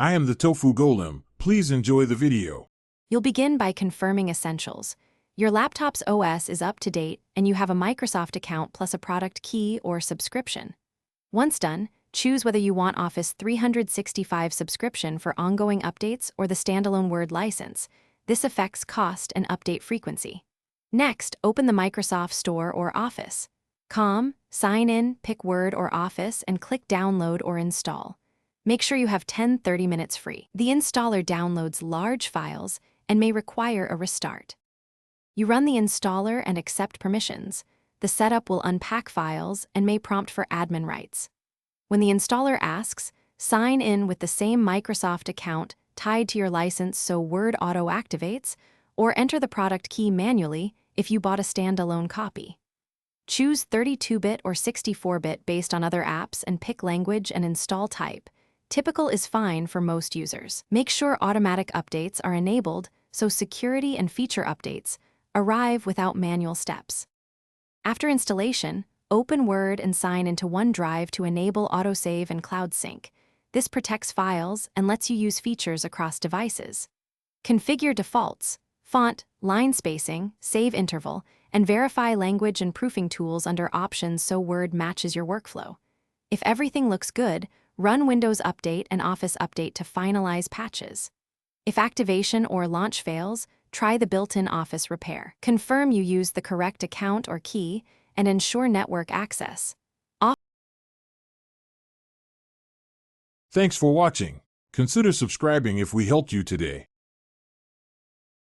I am the Tofu Golem. Please enjoy the video. You'll begin by confirming essentials. Your laptop's OS is up to date, and you have a Microsoft account plus a product key or subscription. Once done, choose whether you want Office 365 subscription for ongoing updates or the standalone Word license. This affects cost and update frequency. Next, open the Microsoft Store or Office. Sign in, pick Word or Office, and click Download or Install. Make sure you have 10-30 minutes free. The installer downloads large files and may require a restart. You run the installer and accept permissions. The setup will unpack files and may prompt for admin rights. When the installer asks, sign in with the same Microsoft account tied to your license so Word auto-activates, or enter the product key manually if you bought a standalone copy. Choose 32-bit or 64-bit based on other apps and pick language and install type. Typical is fine for most users. Make sure automatic updates are enabled so security and feature updates arrive without manual steps. After installation, open Word and sign into OneDrive to enable autosave and cloud sync. This protects files and lets you use features across devices. Configure defaults, font, line spacing, save interval, and verify language and proofing tools under Options so Word matches your workflow. If everything looks good, run Windows Update and Office Update to finalize patches. If activation or launch fails, try the built-in Office repair. Confirm you use the correct account or key and ensure network access. Thanks for watching. Consider subscribing if we helped you today.